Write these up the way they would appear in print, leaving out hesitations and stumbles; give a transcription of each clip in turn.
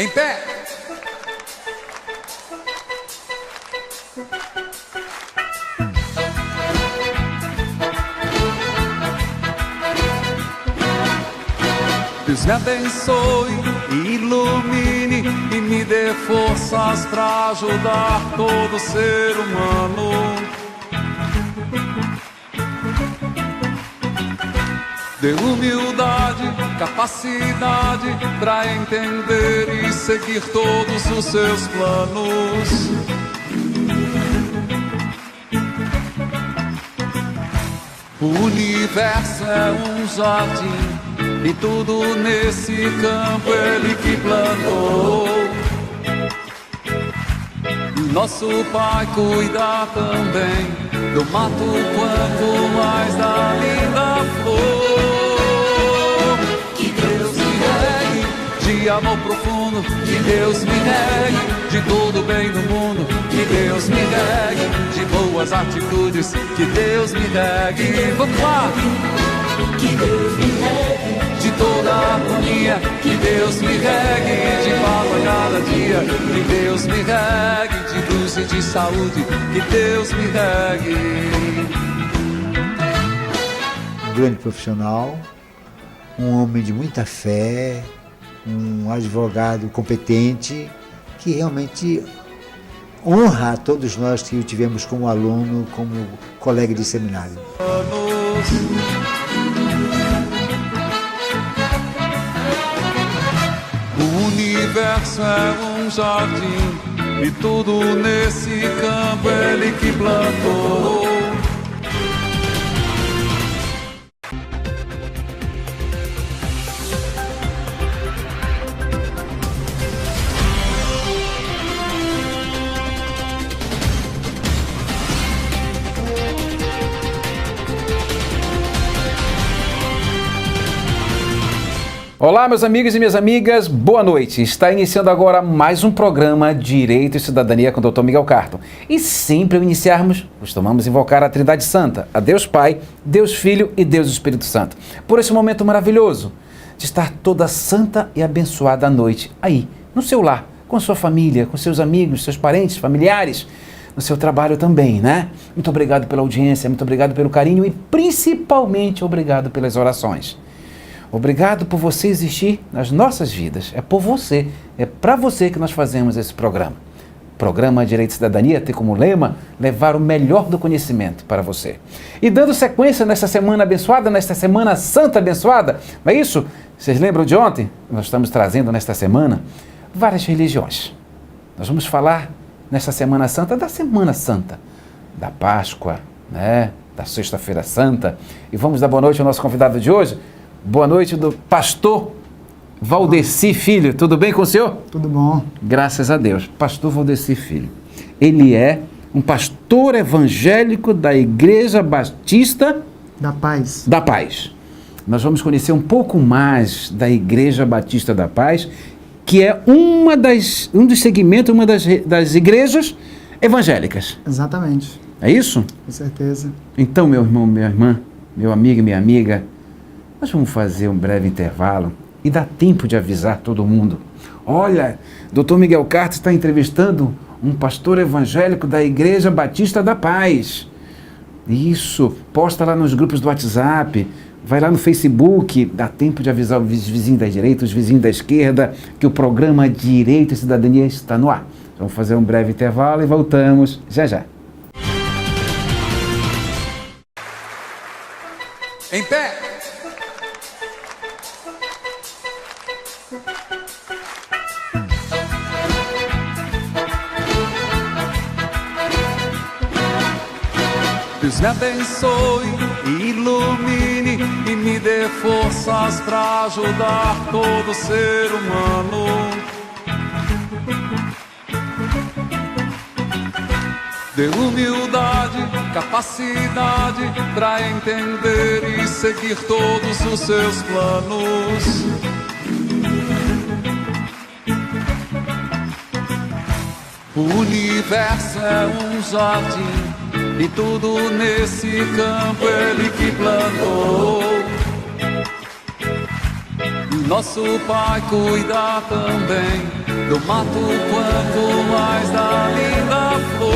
Em pé! Deus me abençoe e ilumine e me dê forças para ajudar todo ser humano. Dê humildade, capacidade para entender e seguir todos os seus planos. O universo é um jardim e tudo nesse campo Ele que plantou. Nosso Pai cuida também do mato quanto mais da linda flor. Que Deus me regue de amor profundo, que Deus me regue de todo bem do mundo, que Deus me regue de boas atitudes, que Deus me regue. Vamos lá! Que Deus me regue de toda a harmonia, que Deus me regue de paz a cada dia, que Deus me regue de luz e de saúde, que Deus me regue. Um grande profissional, um homem de muita fé, um advogado competente, que realmente honra a todos nós que o tivemos como aluno, como colega de seminário. O universo é um jardim e tudo nesse campo Ele que plantou. Olá, meus amigos e minhas amigas, boa noite. Está iniciando agora mais um programa Direito e Cidadania com o Dr. Miguel Carton. E sempre ao iniciarmos, costumamos invocar a Trindade Santa, a Deus Pai, Deus Filho e Deus Espírito Santo, por esse momento maravilhoso de estar toda santa e abençoada noite aí, no seu lar, com a sua família, com seus amigos, seus parentes, familiares, no seu trabalho também, né? Muito obrigado pela audiência, muito obrigado pelo carinho e principalmente obrigado pelas orações. Obrigado por você existir nas nossas vidas. É por você, é para você que nós fazemos esse programa. Programa Direito e Cidadania tem como lema levar o melhor do conhecimento para você. E dando sequência nesta semana abençoada, nesta semana santa abençoada, não é isso? Vocês lembram de ontem? Nós estamos trazendo nesta semana várias religiões. Nós vamos falar nesta Semana Santa da Semana Santa, da Páscoa, né? Da Sexta-feira Santa. E vamos dar boa noite ao nosso convidado de hoje. Boa noite do pastor Valdeci Filho. Tudo bem com o senhor? Tudo bom. Graças a Deus. Pastor Valdeci Filho. Ele é um pastor evangélico da Igreja Batista da Paz. Da Paz. Nós vamos conhecer um pouco mais da Igreja Batista da Paz, que é um dos segmentos, uma das igrejas evangélicas. Exatamente. É isso? Com certeza. Então, meu irmão, minha irmã, meu amigo e minha amiga, nós vamos fazer um breve intervalo e dá tempo de avisar todo mundo. Olha, Dr. Miguel Carton está entrevistando um pastor evangélico da Igreja Batista da Paz. Isso, posta lá nos grupos do WhatsApp, vai lá no Facebook, dá tempo de avisar os vizinhos da direita, os vizinhos da esquerda, que o programa Direito e Cidadania está no ar. Vamos fazer um breve intervalo e voltamos já já. Em pé! Deus me abençoe e ilumine e me dê forças para ajudar todo ser humano. Dê humildade, capacidade para entender e seguir todos os seus planos. O universo é um jardim e tudo nesse campo Ele que plantou. Nosso Pai cuida também do mato quanto mais da linda flor.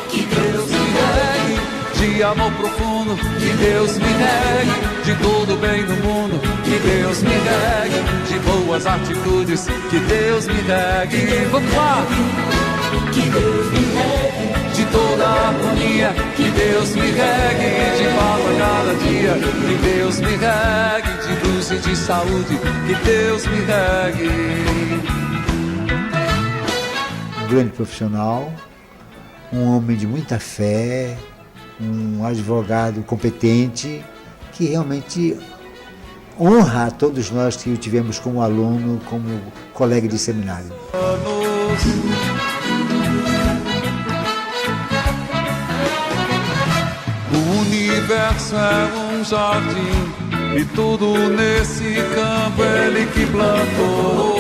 Que Deus me regue de amor profundo, que Deus me regue de todo bem no mundo, que Deus me regue de boas atitudes, que Deus me regue. Vamos lá! Que Deus me regue de toda a harmonia, que Deus me regue de paz a cada dia, que Deus me regue de luz e de saúde, que Deus me regue. Um grande profissional, um homem de muita fé, um advogado competente, que realmente honra a todos nós que o tivemos como aluno, como colega de seminário. O universo é um jardim e tudo nesse campo ele que plantou.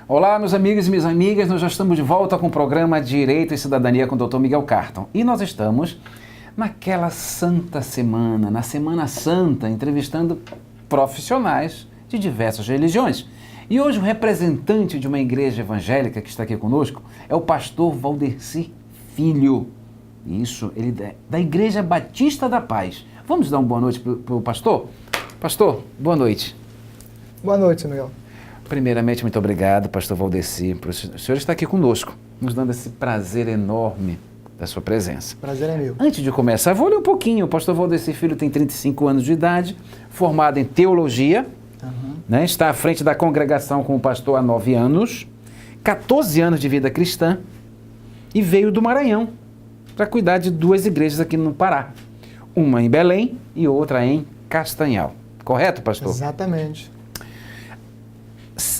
Olá, meus amigos e minhas amigas, nós já estamos de volta com o programa Direito e Cidadania com o Dr. Miguel Carton. E nós estamos naquela santa semana, na Semana Santa, entrevistando profissionais de diversas religiões. E hoje o representante de uma igreja evangélica que está aqui conosco é o pastor Valdeci Filho. Isso, ele é da Igreja Batista da Paz. Vamos dar uma boa noite para o pastor? Pastor, boa noite. Boa noite, Miguel. Primeiramente, muito obrigado, pastor Valdeci, por o senhor estar aqui conosco, nos dando esse prazer enorme da sua presença. Prazer é meu. Antes de começar, vou ler um pouquinho. O pastor Valdeci Filho tem 35 anos de idade, formado em teologia, né? Está à frente da congregação como pastor há 9 anos, 14 anos de vida cristã e veio do Maranhão para cuidar de 2 igrejas aqui no Pará. Uma em Belém e outra em Castanhal. Correto, pastor? Exatamente.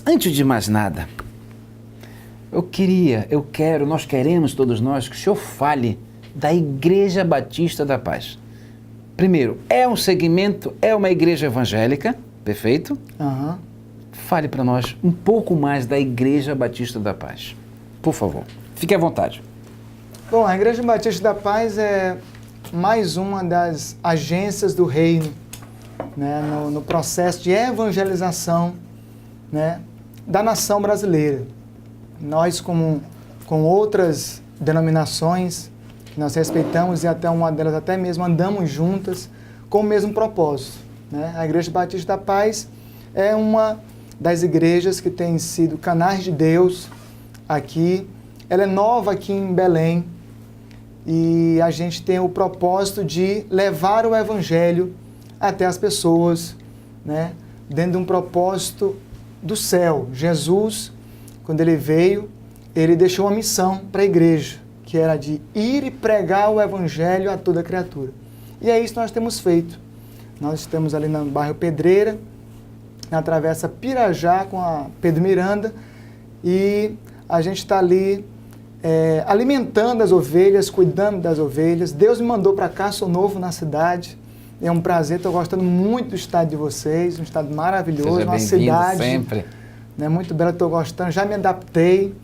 Antes de mais nada, nós queremos, todos nós, que o senhor fale da Igreja Batista da Paz. Primeiro, é um segmento, é uma igreja evangélica, perfeito? Fale para nós um pouco mais da Igreja Batista da Paz. Por favor, fique à vontade. Bom, a Igreja Batista da Paz é mais uma das agências do reino, né, no processo de evangelização, né, da nação brasileira. Nós, com outras denominações que nós respeitamos e até uma delas até mesmo andamos juntas com o mesmo propósito, né? A Igreja Batista da Paz é uma das igrejas que tem sido canais de Deus aqui. Ela é nova aqui em Belém e a gente tem o propósito de levar o Evangelho até as pessoas, né, dentro de um propósito do céu. Jesus, quando ele veio, ele deixou uma missão para a igreja, que era de ir e pregar o Evangelho a toda criatura. E é isso que nós temos feito. Nós estamos ali no bairro Pedreira, na travessa Pirajá com a Pedro Miranda, e a gente está ali alimentando as ovelhas, cuidando das ovelhas. Deus me mandou para cá, sou novo na cidade. É um prazer, estou gostando muito do estado de vocês, um estado maravilhoso, Seja uma cidade sempre. Né, muito bela, estou gostando, já me adaptei.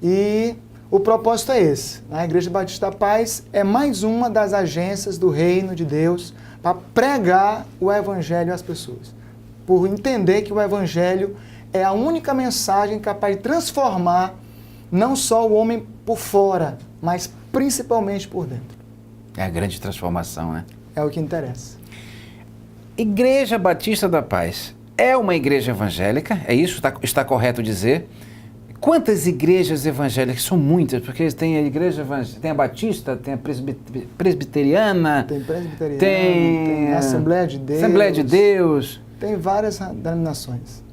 E o propósito é esse. A Igreja Batista da Paz é mais uma das agências do reino de Deus para pregar o Evangelho às pessoas. Por entender que o Evangelho é a única mensagem capaz de transformar não só o homem por fora, mas principalmente por dentro. É a grande transformação, né? É o que interessa. Igreja Batista da Paz é uma igreja evangélica, é isso? Está correto dizer? Quantas igrejas evangélicas? São muitas, porque tem a igreja evangélica, tem a Batista, tem a presbiteriana, tem a Assembleia de Deus. Assembleia de Deus. Tem várias denominações.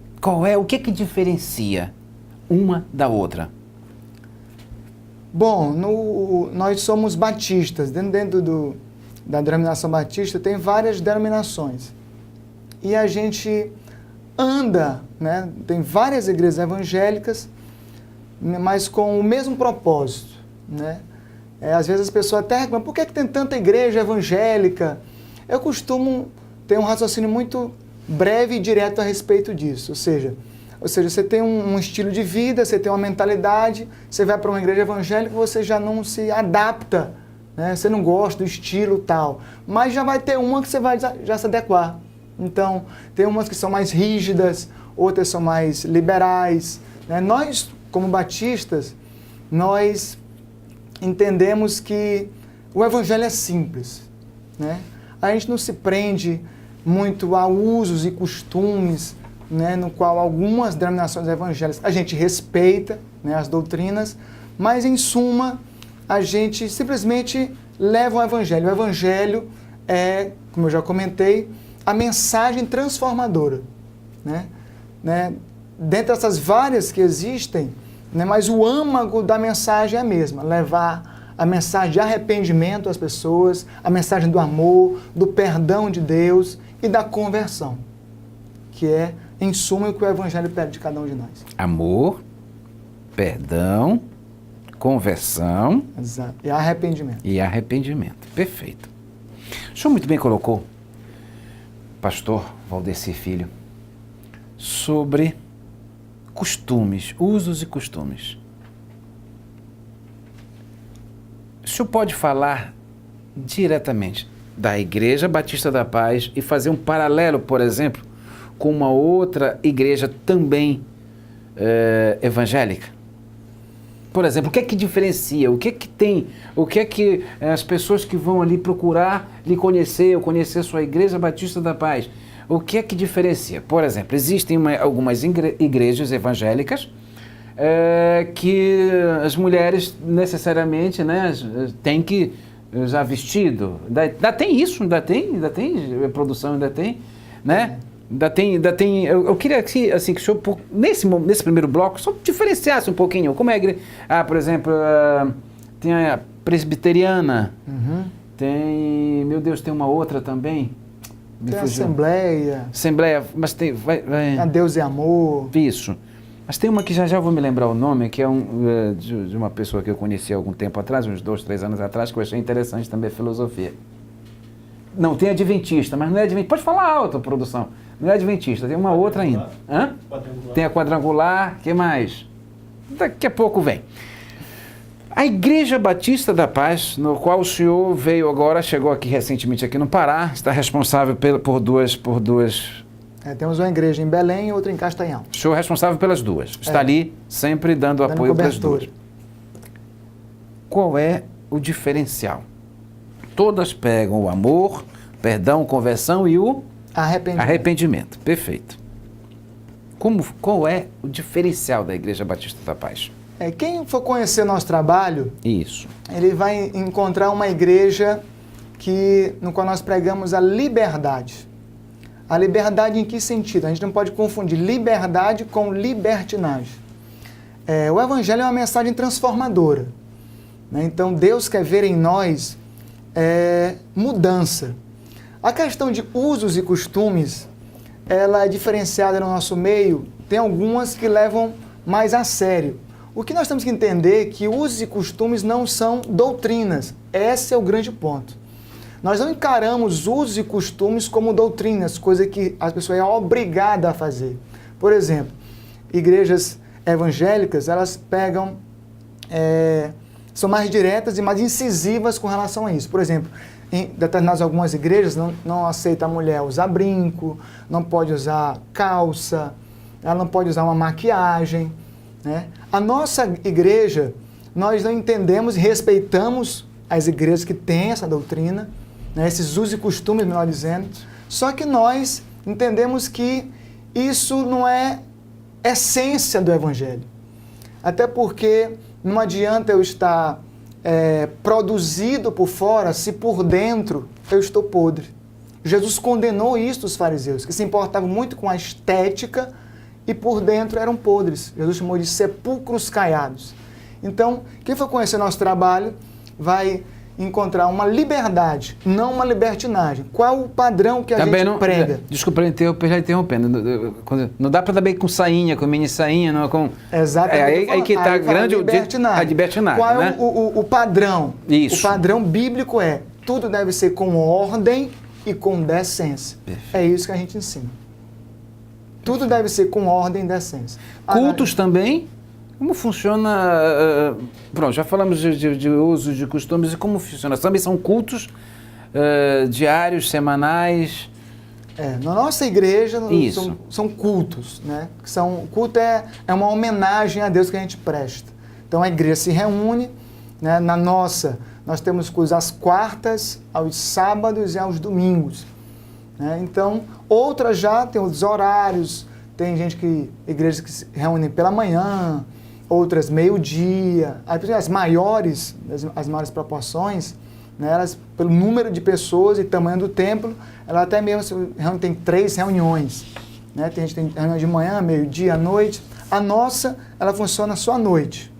O que diferencia uma da outra? Bom, nós somos batistas. Dentro da denominação batista tem várias denominações. E a gente anda, né? Tem várias igrejas evangélicas, mas com o mesmo propósito, né? Às vezes as pessoas até reclamam, por que tem tanta igreja evangélica? Eu costumo ter um raciocínio muito breve e direto a respeito disso. Ou seja, você tem um estilo de vida, você tem uma mentalidade, você vai para uma igreja evangélica, você já não se adapta, né? Você não gosta do estilo tal, mas já vai ter uma que você vai já se adequar. Então, tem umas que são mais rígidas, outras são mais liberais, né? Nós, como batistas, nós entendemos que o evangelho é simples, né? A gente não se prende muito a usos e costumes, né, no qual algumas denominações evangélicas a gente respeita, né, as doutrinas, mas em suma a gente simplesmente leva o evangelho. O evangelho é, como eu já comentei, a mensagem transformadora, né? Dentre essas várias que existem, né, mas o âmago da mensagem é a mesma, levar a mensagem de arrependimento às pessoas, a mensagem do amor, do perdão de Deus e da conversão, que é, em suma, o que o Evangelho pede de cada um de nós. Amor, perdão, conversão. Exato. E arrependimento. E arrependimento. Perfeito. O senhor muito bem colocou, pastor Valdeci Filho, sobre costumes, usos e costumes. O senhor pode falar diretamente da Igreja Batista da Paz e fazer um paralelo, por exemplo, com uma outra igreja também evangélica? Por exemplo, o que é que diferencia? O que é que tem? O que é que as pessoas que vão ali procurar lhe conhecer ou conhecer sua Igreja Batista da Paz, o que é que diferencia? Por exemplo, existem algumas igrejas evangélicas que as mulheres necessariamente, né, têm que usar vestido. Ainda tem isso, ainda tem produção, ainda tem, né? Ainda tem. Eu queria que, assim, que o senhor, nesse primeiro bloco, só diferenciasse um pouquinho. Como é a igreja? Por exemplo, tem a presbiteriana, tem, meu Deus, tem uma outra também. Tem a Assembleia. Assembleia, mas tem. A Deus e Amor. Isso. Mas tem uma que já vou me lembrar o nome, que é de uma pessoa que eu conheci há algum tempo atrás, uns 2, 3 anos atrás, que eu achei interessante também a filosofia. Não, tem Adventista, mas não é Adventista. Pode falar alto, produção. Não é Adventista, tem uma outra ainda. Hã? Tem a Quadrangular, o que mais? Daqui a pouco vem. A Igreja Batista da Paz, no qual o senhor veio agora, chegou aqui recentemente aqui no Pará, está responsável por duas... temos uma igreja em Belém e outra em Castanhal. O senhor é responsável pelas duas. Está ali sempre dando apoio para as duas. Qual é o diferencial? Todas pegam o amor, perdão, conversão e o arrependimento. Perfeito. Qual é o diferencial da Igreja Batista da Paz? Quem for conhecer nosso trabalho, isso, ele vai encontrar uma igreja no qual nós pregamos a liberdade. A liberdade em que sentido? A gente não pode confundir liberdade com libertinagem. O Evangelho é uma mensagem transformadora, né? Então Deus quer ver em nós mudança. A questão de usos e costumes, ela é diferenciada no nosso meio. Tem algumas que levam mais a sério. O que nós temos que entender é que usos e costumes não são doutrinas. Esse é o grande ponto. Nós não encaramos usos e costumes como doutrinas, coisa que a pessoa é obrigada a fazer. Por exemplo, igrejas evangélicas, elas pegam, são mais diretas e mais incisivas com relação a isso. Por exemplo, em determinadas algumas igrejas não aceita a mulher usar brinco, não pode usar calça, ela não pode usar uma maquiagem, né? A nossa igreja, nós não entendemos e respeitamos as igrejas que têm essa doutrina, né, esses usos e costumes, melhor dizendo, só que nós entendemos que isso não é essência do Evangelho. Até porque não adianta eu estar produzido por fora se por dentro eu estou podre. Jesus condenou isso dos fariseus, que se importavam muito com a estética e por dentro eram podres. Jesus chamou de sepulcros caiados. Então, quem for conhecer nosso trabalho vai encontrar uma liberdade, não uma libertinagem. Qual o padrão que a gente prega? Desculpa, já interrompendo. Não dá para dar bem com sainha, com mini sainha, não com... Exatamente. Aí que está grande a libertinagem. Qual né? é o padrão? Isso. O padrão bíblico tudo deve ser com ordem e com decência. Perfeito. É isso que a gente ensina. Tudo deve ser com ordem e decência. Cultos também? Como funciona? Pronto, já falamos de usos, de costumes, e como funciona? Também são cultos diários, semanais? Na nossa igreja Isso. são cultos, né? Culto é uma homenagem a Deus que a gente presta. Então a igreja se reúne, né? Nós temos cultos às quartas, aos sábados e aos domingos, né? Então, outras já tem os horários, tem igrejas que se reúnem pela manhã, outras meio-dia. As maiores proporções, né, elas, pelo número de pessoas e tamanho do templo, ela até mesmo tem 3 reuniões. Né? Tem gente que tem reunião de manhã, meio-dia, à noite. A nossa, ela funciona só à noite,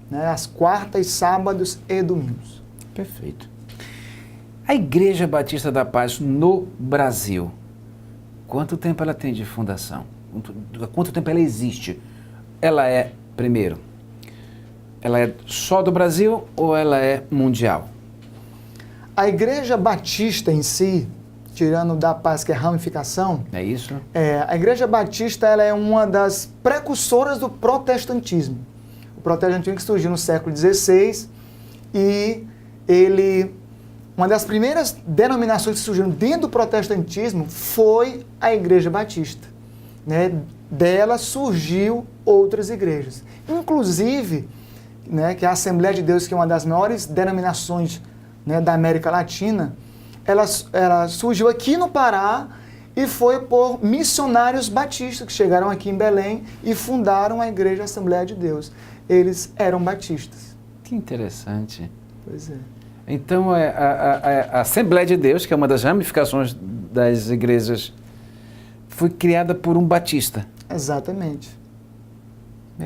né? Às quartas, sábados e domingos. Perfeito. A Igreja Batista da Paz no Brasil, quanto tempo ela tem de fundação? Quanto tempo ela existe? Primeiro, ela é só do Brasil ou ela é mundial? A Igreja Batista em si, tirando da Paz, que é a ramificação... É isso? A Igreja Batista ela é uma das precursoras do protestantismo. O protestantismo que surgiu no século XVI e uma das primeiras denominações que surgiram dentro do protestantismo foi a Igreja Batista. Né? Dela surgiu outras igrejas. Inclusive, né, que a Assembleia de Deus, que é uma das maiores denominações, né, da América Latina, ela surgiu aqui no Pará e foi por missionários batistas que chegaram aqui em Belém e fundaram a Igreja Assembleia de Deus. Eles eram batistas. Que interessante. Pois é. Então, a Assembleia de Deus, que é uma das ramificações das igrejas, foi criada por um batista. Exatamente.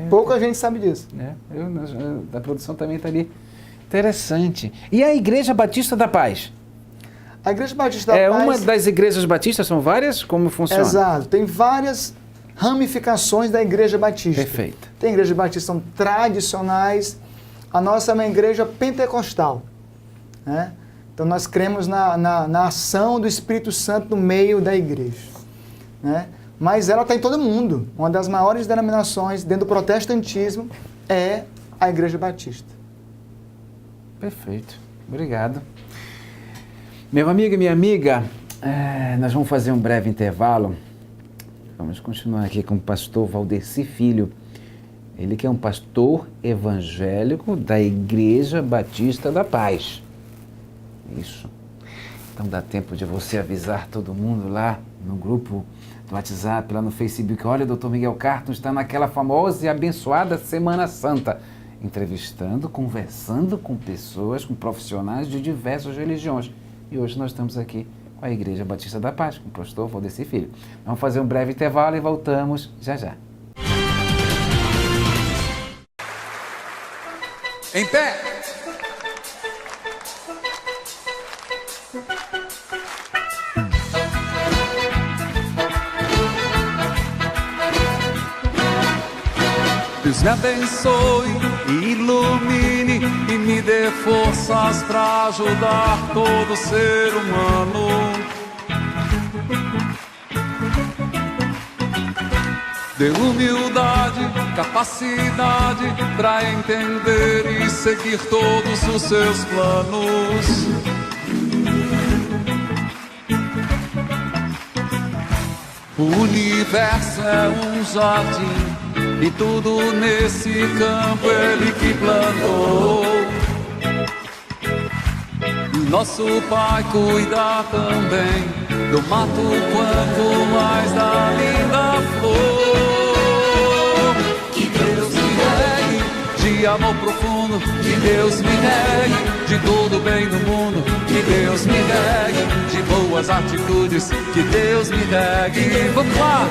Pouca gente sabe disso. Da produção também está ali. Interessante. E a Igreja Batista da Paz? A Igreja Batista da Paz... É uma das igrejas batistas? São várias? Como funciona? Exato. Tem várias ramificações da Igreja Batista. Perfeito. Tem igrejas batistas que são tradicionais. A nossa é uma igreja pentecostal. Né? Então nós cremos na ação do Espírito Santo no meio da igreja. Né? Mas ela está em todo mundo. Uma das maiores denominações dentro do protestantismo é a Igreja Batista. Perfeito. Obrigado. Meu amigo e minha amiga, nós vamos fazer um breve intervalo. Vamos continuar aqui com o pastor Valdeci Filho. Ele que é um pastor evangélico da Igreja Batista da Paz. Isso. Então dá tempo de você avisar todo mundo lá no grupo do WhatsApp, lá no Facebook. Olha, o Dr. Miguel Carton está naquela famosa e abençoada Semana Santa, entrevistando, conversando com pessoas, com profissionais de diversas religiões. E hoje nós estamos aqui com a Igreja Batista da Paz, com o pastor Valdeci Filho. Vamos fazer um breve intervalo e voltamos já já. Em pé! Deus me abençoe, ilumine e me dê forças para ajudar todo ser humano. Dê humildade, capacidade para entender e seguir todos os seus planos. O universo é um jardim e tudo nesse campo Ele que plantou. E nosso Pai cuida também do mato quanto mais da linda flor. Que Deus me regue de amor profundo, que Deus me regue de todo bem no mundo, que Deus me regue de boas atitudes, que Deus me regue. Vamos lá!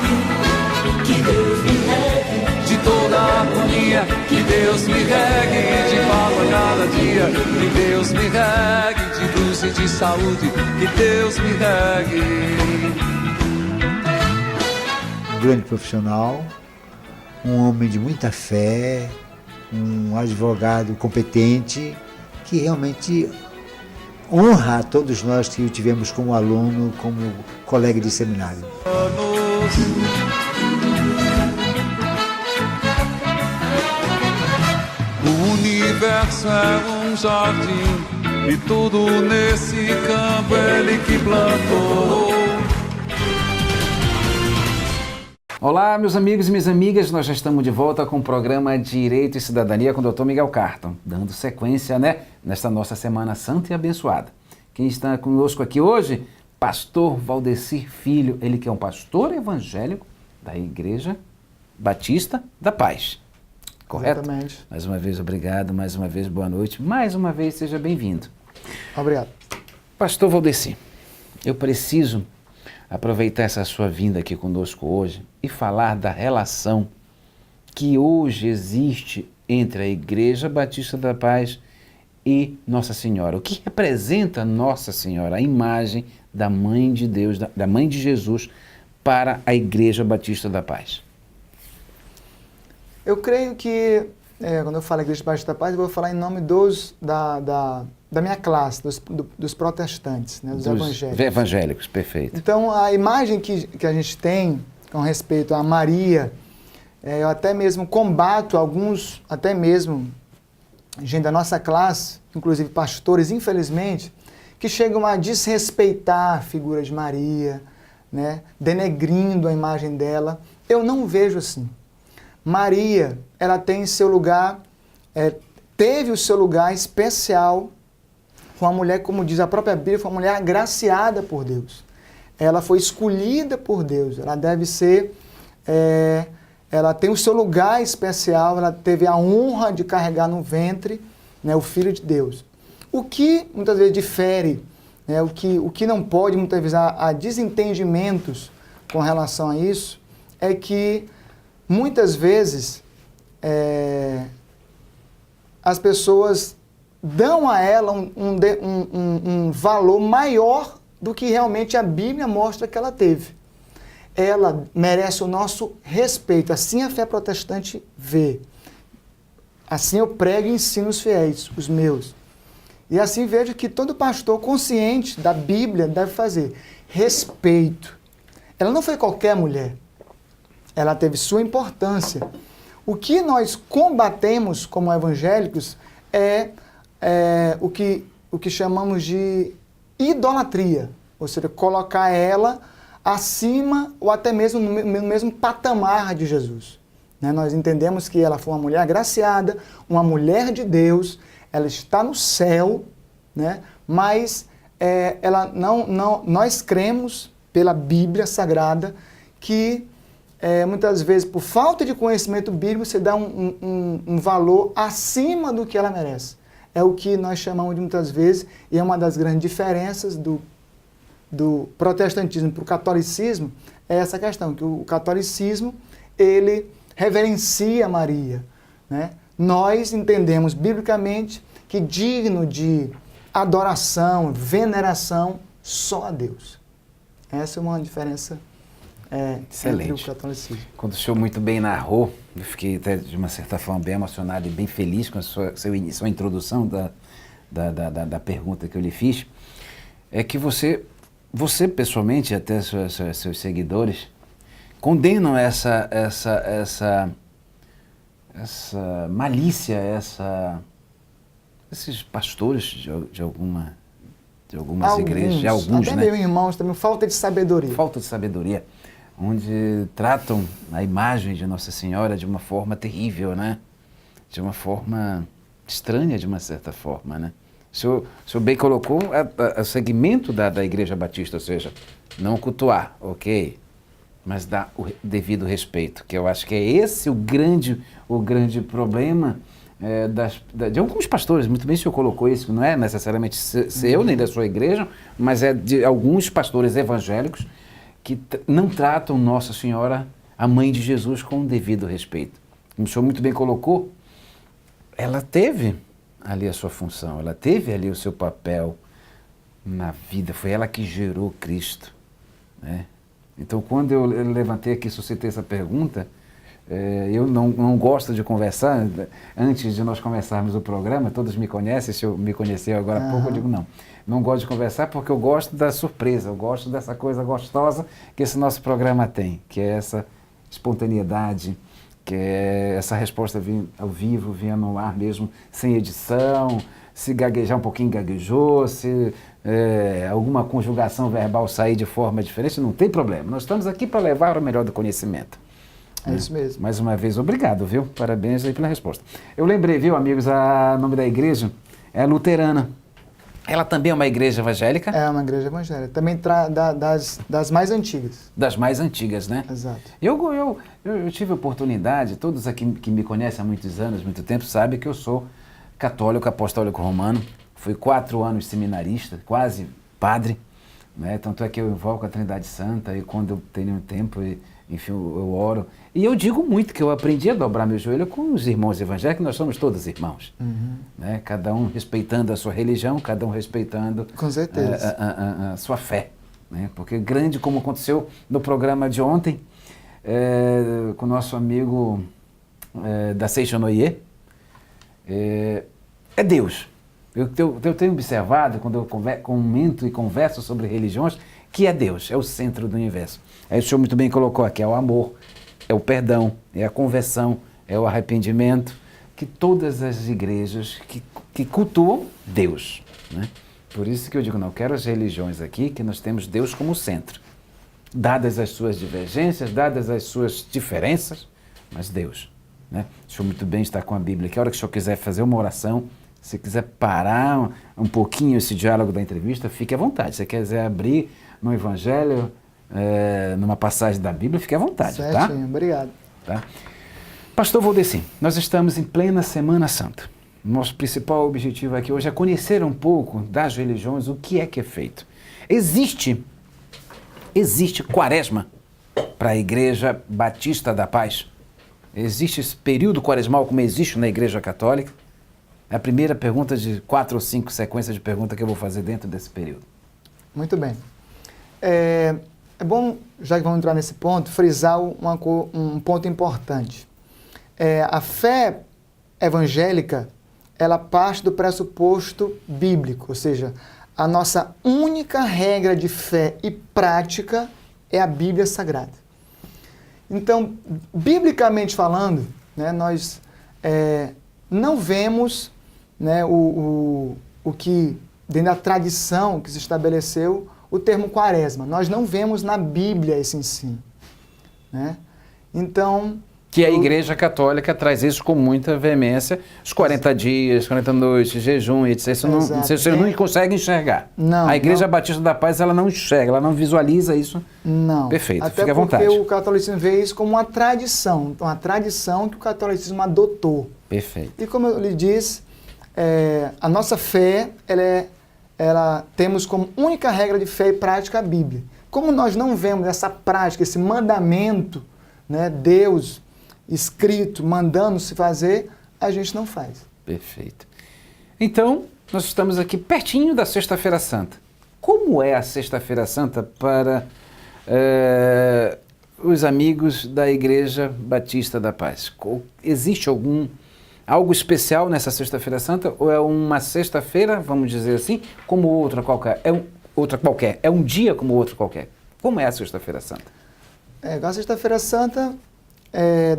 Que Deus me regue de toda a harmonia, que Deus me regue de paz a cada dia, que Deus me regue de luz e de saúde, que Deus me regue. Um grande profissional, um homem de muita fé, um advogado competente, que realmente honra a todos nós que o tivemos como aluno, como colega de seminário. O universo é um jardim e tudo nesse campo Ele que plantou. Olá, meus amigos e minhas amigas, nós já estamos de volta com o programa Direito e Cidadania com o Dr. Miguel Carton, dando sequência, nesta nossa Semana Santa e Abençoada. Quem está conosco aqui hoje? Pastor Valdecir Filho, ele que é um pastor evangélico da Igreja Batista da Paz. Correto? Exatamente. Mais uma vez, obrigado. Mais uma vez, boa noite. Mais uma vez, seja bem-vindo. Obrigado. Pastor Valdecir, eu preciso aproveitar essa sua vinda aqui conosco hoje e falar da relação que hoje existe entre a Igreja Batista da Paz e Nossa Senhora. O que representa Nossa Senhora, a imagem da Mãe de Deus, da Mãe de Jesus para a Igreja Batista da Paz? Eu creio que, quando eu falo Igreja Batista da Paz, eu vou falar em nome da minha classe, dos protestantes, né, dos evangélicos. Evangélicos, perfeito. Então, a imagem que a gente tem com respeito a Maria, eu até mesmo combato alguns, até mesmo gente da nossa classe, inclusive pastores, infelizmente, que chegam a desrespeitar a figura de Maria, né, denegrindo a imagem dela. Eu não vejo assim. Maria, ela tem seu lugar, teve o seu lugar especial. Foi uma mulher, como diz a própria Bíblia, foi uma mulher agraciada por Deus. Ela foi escolhida por Deus. Ela deve ser, ela tem o seu lugar especial, ela teve a honra de carregar no ventre, né, o Filho de Deus. O que muitas vezes difere, né, o que não pode, muitas vezes há desentendimentos com relação a isso, é que muitas vezes as pessoas dão a ela um valor maior do que realmente a Bíblia mostra que ela teve. Ela merece o nosso respeito, assim a fé protestante vê. Assim eu prego e ensino os fiéis, os meus. E assim vejo que todo pastor consciente da Bíblia deve fazer. Respeito. Ela não foi qualquer mulher. Ela teve sua importância. O que nós combatemos como evangélicos é o que chamamos de idolatria, ou seja, colocar ela acima ou até mesmo no mesmo patamar de Jesus. Né? Nós entendemos que ela foi uma mulher agraciada, uma mulher de Deus, ela está no céu, né? Mas nós cremos pela Bíblia Sagrada que muitas vezes, por falta de conhecimento bíblico, você dá um valor acima do que ela merece. É o que nós chamamos de muitas vezes, e é uma das grandes diferenças do protestantismo para o catolicismo, é essa questão, que o catolicismo, ele reverencia Maria. Né? Nós entendemos biblicamente que digno de adoração, veneração, só a Deus. Essa é uma diferença entre o catolicismo. Quando o senhor muito bem narrou, eu fiquei até de uma certa forma bem emocionado e bem feliz com a sua introdução da pergunta que eu lhe fiz, é que você pessoalmente, até seus seguidores, condenam essa malícia, esses pastores de algumas igrejas, de alguns, até né? meus irmãos também, falta de sabedoria. Falta de sabedoria, onde tratam a imagem de Nossa Senhora de uma forma terrível, né? De uma forma estranha, de uma certa forma, né? O senhor bem colocou o segmento da Igreja Batista, ou seja, não cultuar, ok, mas dar o devido respeito, que eu acho que é esse o grande problema de alguns pastores. Muito bem o senhor colocou isso, não é necessariamente seu nem da sua igreja, mas é de alguns pastores evangélicos que não tratam Nossa Senhora, a Mãe de Jesus, com o devido respeito. Como o senhor muito bem colocou, ela teve ali a sua função, ela teve ali o seu papel na vida, foi ela que gerou Cristo, né? Então, quando eu levantei aqui, suscitei essa pergunta, eu não gosto de conversar, antes de nós começarmos o programa, todos me conhecem, se eu me conheceu agora há pouco, eu digo não gosto de conversar porque eu gosto da surpresa, eu gosto dessa coisa gostosa que esse nosso programa tem, que é essa espontaneidade, que é essa resposta ao vivo, vinha no ar mesmo, sem edição. Se gaguejar um pouquinho, gaguejou, se alguma conjugação verbal sair de forma diferente, não tem problema. Nós estamos aqui para levar o melhor do conhecimento. É isso mesmo. Mais uma vez, obrigado, viu? Parabéns aí pela resposta. Eu lembrei, viu, amigos, o nome da igreja é luterana. Ela também é uma igreja evangélica? É uma igreja evangélica. Também das mais antigas. Das mais antigas, né? Exato. Eu tive a oportunidade, todos aqui que me conhecem há muitos anos, muito tempo, sabem que eu sou católico, apostólico romano. Fui 4 anos seminarista, quase padre, né? Tanto é que eu invoco a Trindade Santa e quando eu tenho tempo, enfim, eu oro. E eu digo muito que eu aprendi a dobrar meu joelho com os irmãos evangélicos, nós somos todos irmãos. Né? Cada um respeitando a sua religião, cada um respeitando Com certeza. a sua fé. Né? Porque grande como aconteceu no programa de ontem, com o nosso amigo da Seixonoye, é Deus. Eu tenho observado, quando eu comento e converso sobre religiões, que é Deus, é o centro do universo. Aí o senhor muito bem colocou aqui, é o amor, é o perdão, é a conversão, é o arrependimento, que todas as igrejas que cultuam Deus. Né? Por isso que eu digo, não quero as religiões aqui, que nós temos Deus como centro. Dadas as suas divergências, dadas as suas diferenças, mas Deus. Né? O senhor muito bem está com a Bíblia, que a hora que o senhor quiser fazer uma oração, se quiser parar um pouquinho esse diálogo da entrevista, fique à vontade. Se quiser abrir no Evangelho, numa passagem da Bíblia, fique à vontade. Certinho, obrigado. Tá? Pastor Valdeci, nós estamos em plena Semana Santa. Nosso principal objetivo aqui hoje é conhecer um pouco das religiões, o que é feito. Existe quaresma para a Igreja Batista da Paz? Existe esse período quaresmal como existe na Igreja Católica? É a primeira pergunta de 4 ou 5 sequências de perguntas que eu vou fazer dentro desse período. Muito bem. É bom, já que vamos entrar nesse ponto, frisar um ponto importante. A fé evangélica, ela parte do pressuposto bíblico, ou seja, a nossa única regra de fé e prática é a Bíblia Sagrada. Então, biblicamente falando, né, nós não vemos, né, o que, dentro da tradição que se estabeleceu, o termo quaresma. Nós não vemos na Bíblia esse ensino. Né? Então... Que a Igreja Católica traz isso com muita veemência, os 40 dias, 40 noites, jejum, etc. Você não consegue enxergar. Não, a Igreja Batista da Paz, ela não enxerga, ela não visualiza isso. Não. Perfeito, até fique à vontade. Porque o catolicismo vê isso como uma tradição que o catolicismo adotou. Perfeito. E como eu lhe disse, a nossa fé, ela temos como única regra de fé e prática a Bíblia. Como nós não vemos essa prática, esse mandamento, né, Deus escrito, mandando se fazer, a gente não faz. Perfeito. Então, nós estamos aqui pertinho da Sexta-feira Santa. Como é a Sexta-feira Santa para os amigos da Igreja Batista da Paz? Existe algo especial nessa Sexta-feira Santa ou é uma sexta-feira, vamos dizer assim, como outra qualquer? É um dia como outro qualquer. Como é a Sexta-feira Santa? A Sexta-feira Santa,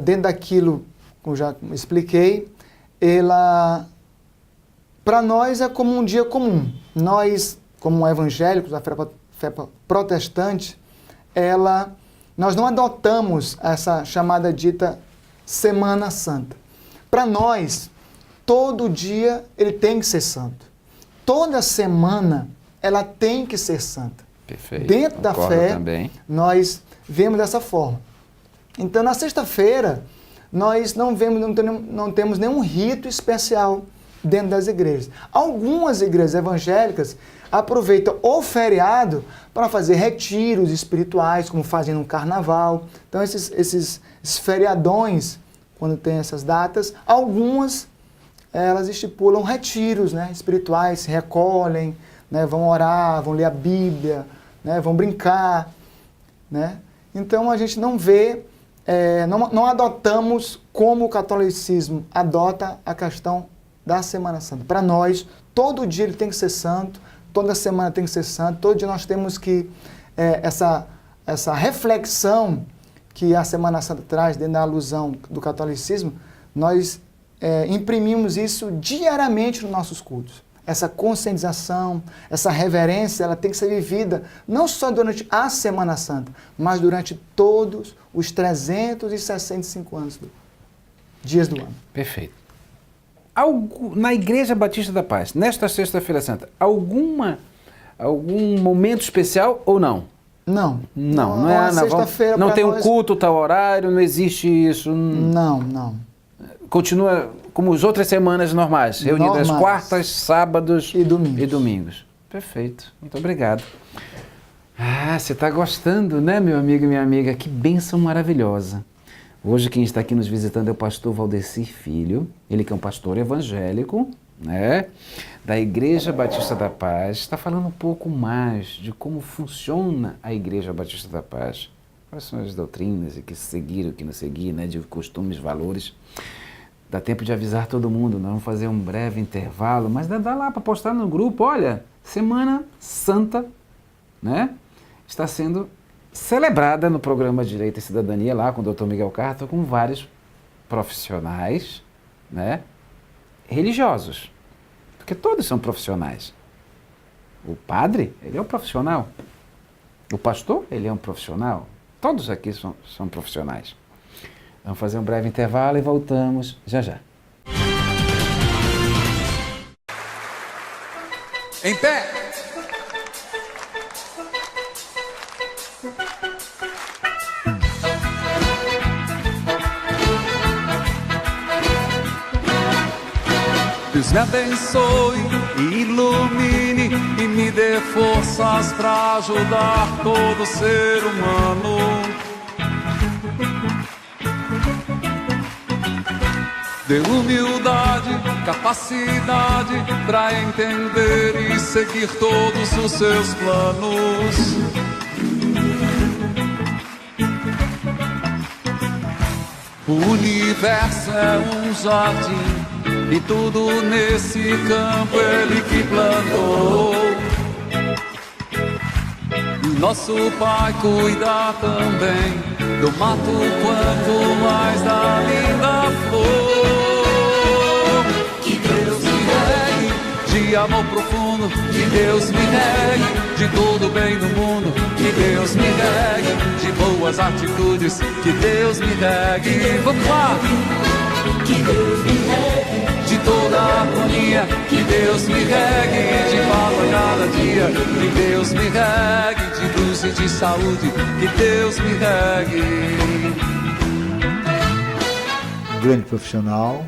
dentro daquilo que eu já expliquei, ela, para nós, é como um dia comum. Nós, como evangélicos, da fé protestante, nós não adotamos essa chamada dita Semana Santa. Para nós, todo dia ele tem que ser santo. Toda semana ela tem que ser santa. Perfeito. Dentro da fé, também. Nós vemos dessa forma. Então, na sexta-feira, nós não temos nenhum rito especial dentro das igrejas. Algumas igrejas evangélicas aproveitam o feriado para fazer retiros espirituais, como fazem no carnaval. Então, esses feriadões, quando tem essas datas, algumas elas estipulam retiros, né, espirituais, se recolhem, né, vão orar, vão ler a Bíblia, né, vão brincar. Né? Então, a gente não vê, não adotamos como o catolicismo adota a questão da Semana Santa. Para nós, todo dia ele tem que ser santo, toda semana tem que ser santo, todo dia nós temos que, essa reflexão que a Semana Santa traz dentro da alusão do catolicismo, nós imprimimos isso diariamente nos nossos cultos. essa conscientização, essa reverência, ela tem que ser vivida não só durante a Semana Santa, mas durante todos os 365 dias do ano. Perfeito. Na Igreja Batista da Paz, nesta Sexta-feira Santa, algum momento especial ou não? Não. Não é a sexta-feira não tem um nós... culto, tal horário, não existe isso? Não. Continua como as outras semanas normais, reunidas quartas, sábados e domingos. Perfeito, muito obrigado. Você está gostando, né, meu amigo e minha amiga? Que bênção maravilhosa. Hoje quem está aqui nos visitando é o pastor Valdeci Filho, ele que é um pastor evangélico, né, da Igreja Batista da Paz. Está falando um pouco mais de como funciona a Igreja Batista da Paz, quais são as doutrinas, e que seguir, o que não seguir, né, de costumes, valores. Dá tempo de avisar todo mundo, nós vamos fazer um breve intervalo, mas dá lá para postar no grupo, olha, Semana Santa, né, está sendo celebrada no programa Direito e Cidadania, lá com o Dr. Miguel Carto, com vários profissionais, né, religiosos, porque todos são profissionais. O padre, ele é um profissional. O pastor, ele é um profissional. Todos aqui são profissionais. Vamos fazer um breve intervalo e voltamos já já. Em pé! Deus me abençoe e ilumine e me dê forças para ajudar todo ser humano. Dê humildade, capacidade para entender e seguir todos os seus planos. O universo é um jardim e tudo nesse campo ele que plantou. E nosso Pai cuida também do mato quanto mais da linda flor. Que Deus me regue de amor profundo, que Deus me regue de todo o bem do mundo, que Deus me regue de boas atitudes, que Deus me regue. Vamos lá! Que Deus me regue de toda a harmonia, que Deus me regue de paz a cada dia, que Deus me regue de luz e de saúde, que Deus me regue. Um grande profissional,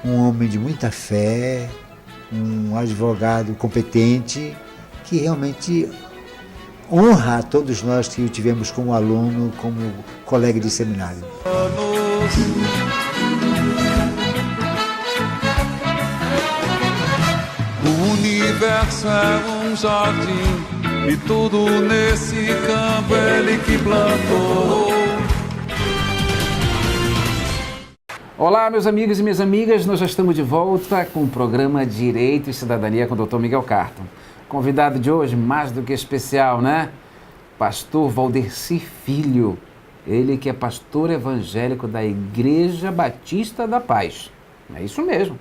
um homem de muita fé, um advogado competente, que realmente honra a todos nós que o tivemos como aluno, como colega de seminário. O universo é um jardim e tudo nesse campo ele que plantou. Olá, meus amigos e minhas amigas, nós já estamos de volta com o programa Direito e Cidadania com o Dr. Miguel Carto. Convidado de hoje, mais do que especial, né? Pastor Valdeci Filho, ele que é pastor evangélico da Igreja Batista da Paz. É isso mesmo.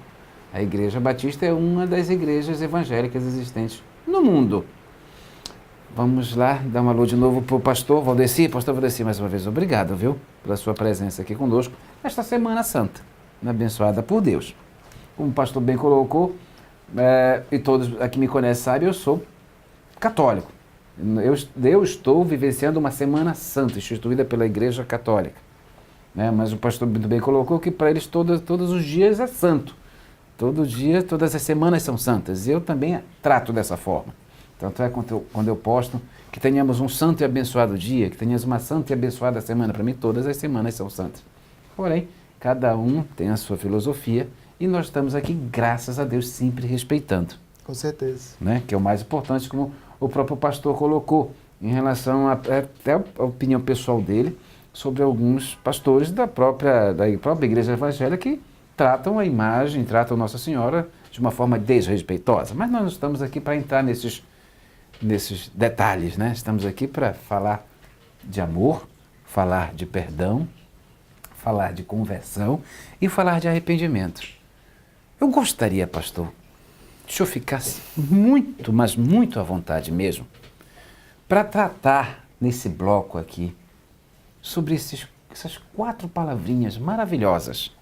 A Igreja Batista é uma das igrejas evangélicas existentes no mundo. Vamos lá dar uma alô de novo para o pastor Valdeci. Pastor Valdeci, mais uma vez, obrigado, viu, pela sua presença aqui conosco nesta Semana Santa, abençoada por Deus. Como o pastor bem colocou, e todos aqui me conhecem sabem, eu sou católico. Eu estou vivenciando uma Semana Santa instituída pela Igreja Católica. Mas o pastor muito bem colocou que para eles todos os dias é santo. Todo dia, todas as semanas são santas. E eu também trato dessa forma. Tanto é quando eu posto que tenhamos um santo e abençoado dia, que tenhamos uma santa e abençoada semana. Para mim, todas as semanas são santas. Porém, cada um tem a sua filosofia e nós estamos aqui, graças a Deus, sempre respeitando. Com certeza. Que é o mais importante, como o próprio pastor colocou, em relação até a opinião pessoal dele sobre alguns pastores da própria Igreja Evangélica que tratam a imagem, tratam Nossa Senhora de uma forma desrespeitosa. Mas nós não estamos aqui para entrar nesses detalhes, né? Estamos aqui para falar de amor, falar de perdão, falar de conversão e falar de arrependimento. Eu gostaria, pastor, o senhor ficasse muito, mas muito à vontade mesmo, para tratar nesse bloco aqui sobre essas 4 palavrinhas maravilhosas.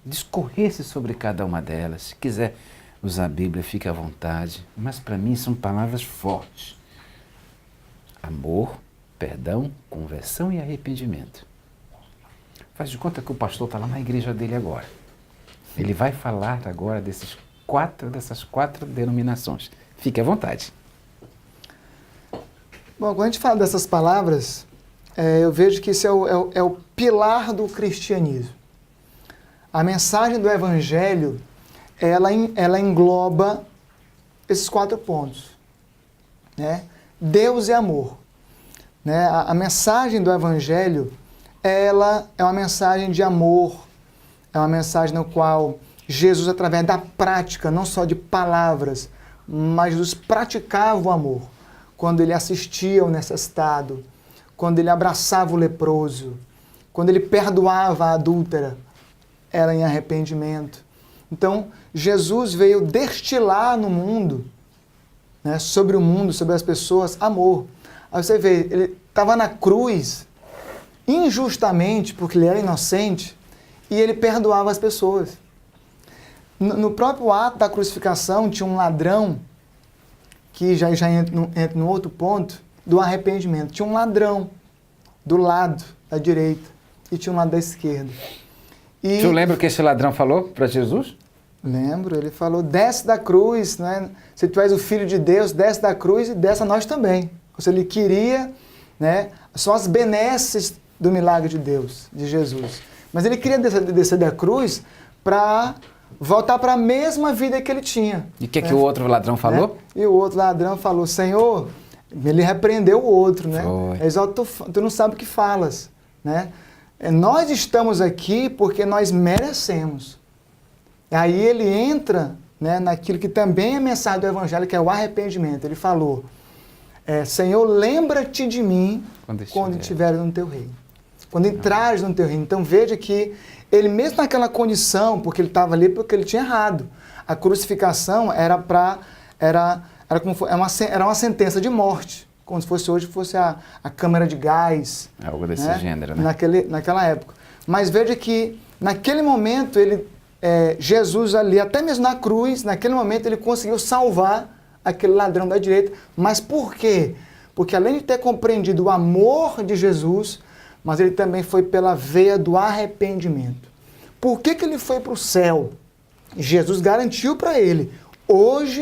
Discorresse sobre cada uma delas. Se quiser usar a Bíblia, fique à vontade. Mas para mim são palavras fortes. Amor, perdão, conversão e arrependimento. Faz de conta que o pastor está lá na igreja dele agora. Ele vai falar agora dessas 4 denominações. Fique à vontade. Bom, quando a gente fala dessas palavras, eu vejo que isso é o pilar do cristianismo. A mensagem do Evangelho, ela engloba esses 4 pontos. Né? Deus é amor. Né? A mensagem do Evangelho, ela é uma mensagem de amor, é uma mensagem no qual Jesus, através da prática, não só de palavras, mas Jesus praticava o amor. Quando ele assistia ao necessitado, quando ele abraçava o leproso, quando ele perdoava a adúltera, ela em arrependimento. Então, Jesus veio destilar no mundo, né, sobre o mundo, sobre as pessoas, amor. Aí você vê, ele estava na cruz, injustamente, porque ele era inocente, e ele perdoava as pessoas. No próprio ato da crucificação, tinha um ladrão, que já entra no outro ponto, do arrependimento. Tinha um ladrão do lado da direita e tinha um lado da esquerda. E, Tu lembra o que esse ladrão falou para Jesus? Lembro, ele falou, desce da cruz, né? Se tu és o Filho de Deus, desce da cruz e desce a nós também. Ou seja, ele queria, né, só as benesses do milagre de Deus, de Jesus. Mas ele queria descer da cruz para voltar para a mesma vida que ele tinha. E o que o outro ladrão falou? Né? E o outro ladrão falou, Senhor, ele repreendeu o outro, né? Tu não sabe o que falas, né? Nós estamos aqui porque nós merecemos. Aí ele entra, né, naquilo que também é a mensagem do Evangelho, que é o arrependimento. Ele falou, Senhor, lembra-te de mim quando estiveres no teu reino. Quando entrares no teu reino. Então veja que ele mesmo naquela condição, porque ele estava ali porque ele tinha errado. A crucificação era uma sentença de morte. Como se fosse hoje, fosse a câmara de gás. Algo desse gênero, né? Naquela época. Mas veja que, naquele momento, Jesus ali, até mesmo na cruz, naquele momento, ele conseguiu salvar aquele ladrão da direita. Mas por quê? Porque além de ter compreendido o amor de Jesus, mas ele também foi pela veia do arrependimento. Por que ele foi para o céu? Jesus garantiu para ele, hoje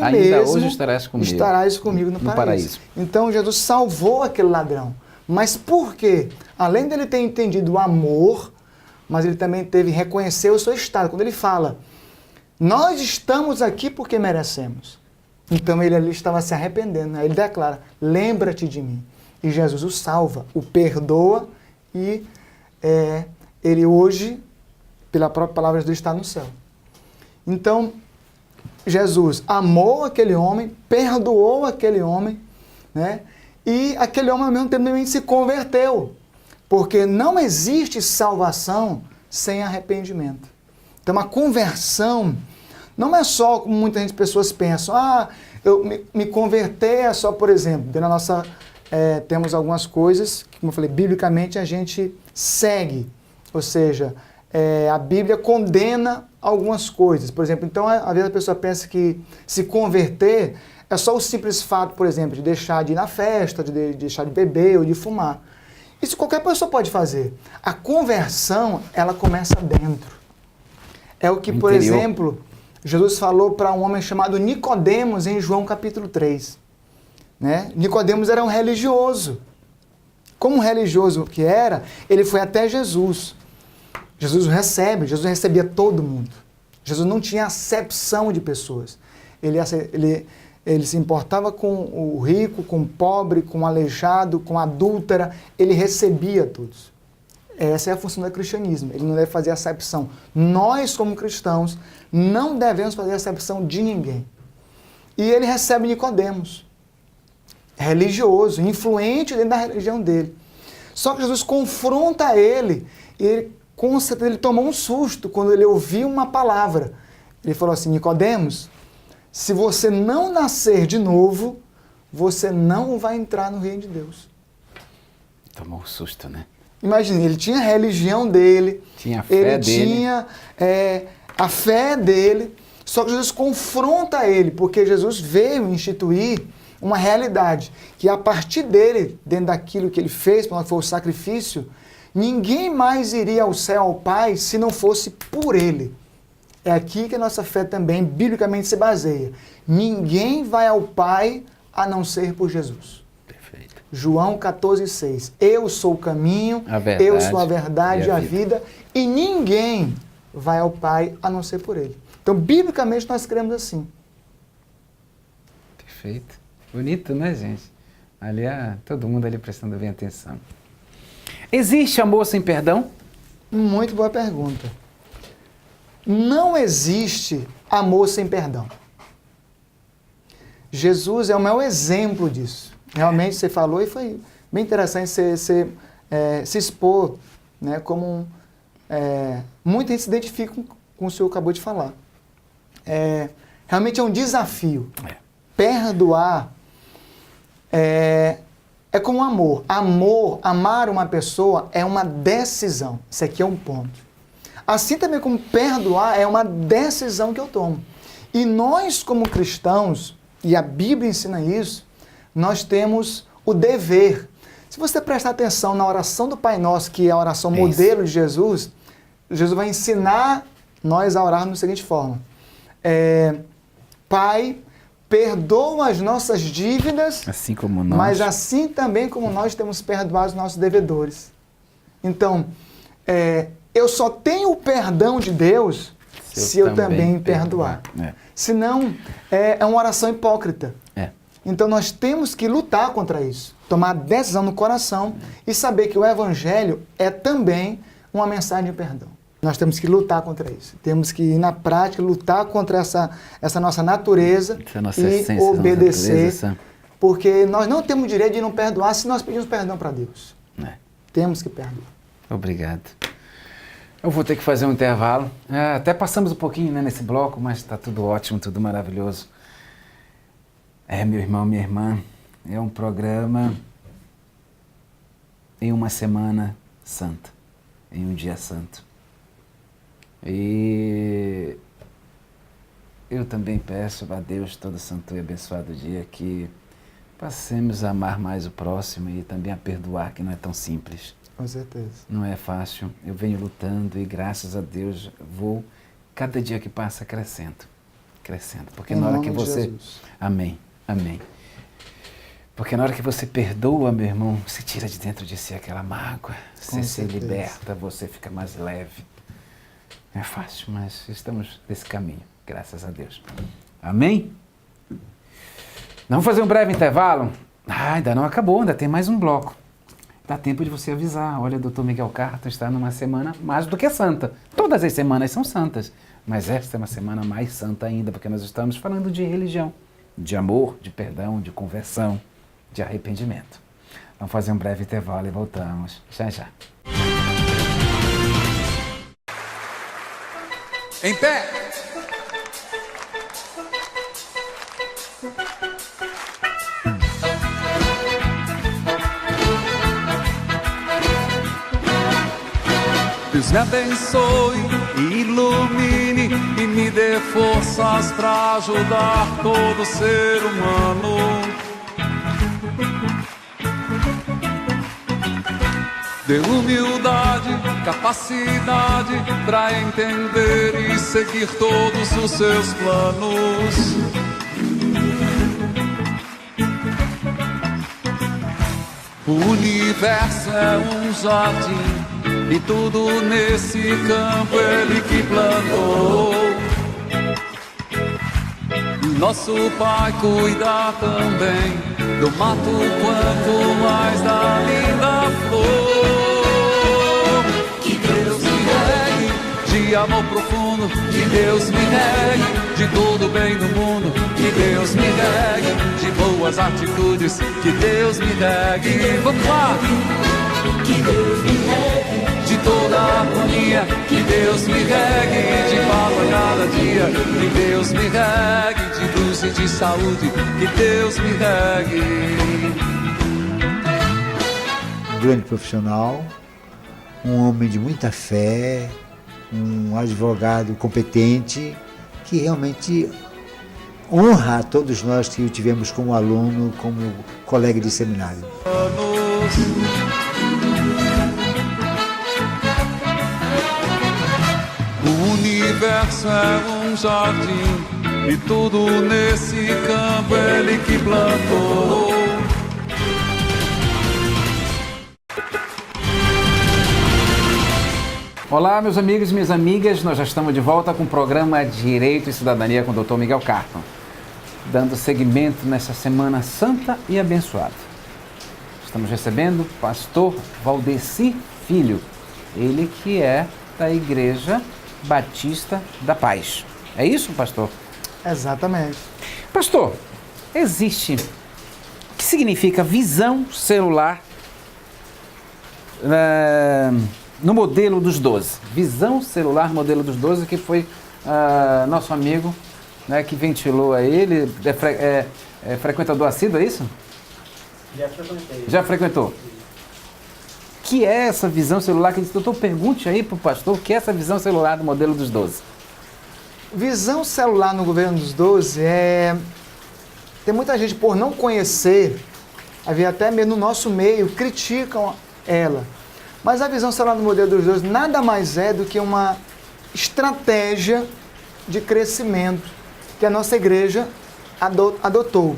estarás comigo no paraíso. Então Jesus salvou aquele ladrão. Mas por quê? Além dele ter entendido o amor, mas ele também teve que reconhecer o seu estado. Quando ele fala, nós estamos aqui porque merecemos. Então ele ali estava se arrependendo. Aí ele declara, lembra-te de mim. E Jesus o salva, o perdoa e ele hoje, pela própria palavra de Deus, está no céu. Então, Jesus amou aquele homem, perdoou aquele homem, né? E aquele homem ao mesmo tempo também se converteu, porque não existe salvação sem arrependimento. Então a conversão não é só como muitas pessoas pensam, eu me converter é só, por exemplo, dentro da nossa, temos algumas coisas que, como eu falei, biblicamente a gente segue, ou seja, a Bíblia condena algumas coisas. Por exemplo, então, às vezes a pessoa pensa que se converter é só o simples fato, por exemplo, de deixar de ir na festa, de deixar de beber ou de fumar. Isso qualquer pessoa pode fazer. A conversão, ela começa dentro. É o que, por exemplo, Jesus falou para um homem chamado Nicodemos em João capítulo 3. Né? Nicodemos era um religioso. Como religioso que era, ele foi até Jesus. Jesus recebia todo mundo. Jesus não tinha acepção de pessoas. Ele se importava com o rico, com o pobre, com o aleijado, com a adúltera. Ele recebia todos. Essa é a função do cristianismo. Ele não deve fazer acepção. Nós, como cristãos, não devemos fazer acepção de ninguém. E ele recebe Nicodemos, religioso, influente dentro da religião dele. Só que Jesus confronta ele e ele, com certeza, ele tomou um susto quando ele ouviu uma palavra. Ele falou assim, Nicodemos, se você não nascer de novo, você não vai entrar no reino de Deus. Tomou um susto, né? Imagina, ele tinha a religião dele, Tinha a fé ele dele. tinha a fé dele, só que Jesus confronta ele, porque Jesus veio instituir uma realidade, que a partir dele, dentro daquilo que ele fez, quando foi o sacrifício, ninguém mais iria ao céu, ao Pai, se não fosse por ele. É aqui que a nossa fé também, biblicamente, se baseia. Ninguém vai ao Pai a não ser por Jesus. Perfeito. João 14,6. Eu sou o caminho, A verdade eu sou a verdade e a e a vida, e ninguém vai ao Pai a não ser por ele. Então, biblicamente, nós cremos assim. Perfeito. Bonito, né, gente? Ali, todo mundo ali prestando bem atenção. Existe amor sem perdão? Muito boa pergunta. Não existe amor sem perdão. Jesus é o maior exemplo disso. Realmente você falou e foi bem interessante você se expor, né, como muita gente se identifica com o senhor acabou de falar. Realmente é um desafio. Perdoar é como amor. Amar uma pessoa é uma decisão. Isso aqui é um ponto. Assim também como perdoar é uma decisão que eu tomo. E nós, como cristãos, e a Bíblia ensina isso, nós temos o dever. Se você prestar atenção na oração do Pai Nosso, que é a oração modelo de Jesus, Jesus vai ensinar nós a orar da seguinte forma. Pai, perdoa as nossas dívidas, assim como nós. mas assim também como nós temos perdoado os nossos devedores. Então, eu só tenho o perdão de Deus se eu também perdoar. Senão, é uma oração hipócrita. Então, nós temos que lutar contra isso. Tomar decisão no coração e saber que o Evangelho é também uma mensagem de perdão. Nós temos que lutar contra isso. Temos que ir na prática, lutar contra essa nossa natureza e obedecer. Porque nós não temos direito de não perdoar se nós pedimos perdão para Deus. Temos que perdoar. Obrigado. Eu vou ter que fazer um intervalo. Até passamos um pouquinho, né, nesse bloco, mas está tudo ótimo, tudo maravilhoso. Meu irmão, minha irmã, é um programa em uma semana santa, em um dia santo. E eu também peço a Deus todo santo e abençoado dia que passemos a amar mais o próximo e também a perdoar, que não é tão simples. Com certeza. Não é fácil. Eu venho lutando e graças a Deus vou, cada dia que passa, crescendo. Porque na hora que você... Amém. Porque na hora que você perdoa, meu irmão, você tira de dentro de si aquela mágoa. Você se liberta, você fica mais leve. Não é fácil, mas estamos nesse caminho, graças a Deus. Amém? Vamos fazer um breve intervalo? Ainda não acabou, ainda tem mais um bloco. Dá tempo de você avisar. Olha, Dr. Miguel Carton está numa semana mais do que santa. Todas as semanas são santas, mas esta é uma semana mais santa ainda, porque nós estamos falando de religião, de amor, de perdão, de conversão, de arrependimento. Vamos fazer um breve intervalo e voltamos. Já. Em pé! Deus me abençoe e ilumine e me dê forças para ajudar todo ser humano. Dê humildade, capacidade para entender e seguir todos os seus planos. O universo é um jardim e tudo nesse campo Ele que plantou. Nosso Pai cuida também do mato quanto mais da linda flor. Que Deus me regue de amor profundo, que Deus me regue de todo o bem do mundo, que Deus me regue de boas atitudes, que Deus me regue. Vamos lá! Que Deus me regue de toda a harmonia, que Deus me regue de paz a cada dia, que Deus me regue de luz e de saúde, que Deus me regue. Um grande profissional, um homem de muita fé, um advogado competente, que realmente honra a todos nós que o tivemos como aluno, como colega de seminário. O universo é um jardim e tudo nesse campo ele que plantou. Olá, meus amigos e minhas amigas, nós já estamos de volta com o programa Direito e Cidadania com o Dr. Miguel Carton, dando seguimento nessa Semana Santa e Abençoada. Estamos recebendo o pastor Valdeci Filho, ele que é da Igreja Batista da Paz. É isso, pastor? Exatamente. Pastor, existe, o que significa visão celular no modelo dos 12? Visão celular modelo dos 12, que foi nosso amigo, né, que ventilou a ele, frequentador assíduo, é isso? Já frequentei. Já frequentou? O que é essa visão celular? Que doutor, pergunte aí para o pastor o que é essa visão celular do modelo dos 12. Visão celular no governo dos 12 tem muita gente, por não conhecer, havia até mesmo no nosso meio, criticam ela. Mas a visão celular no modelo dos 12 nada mais é do que uma estratégia de crescimento que a nossa igreja adotou.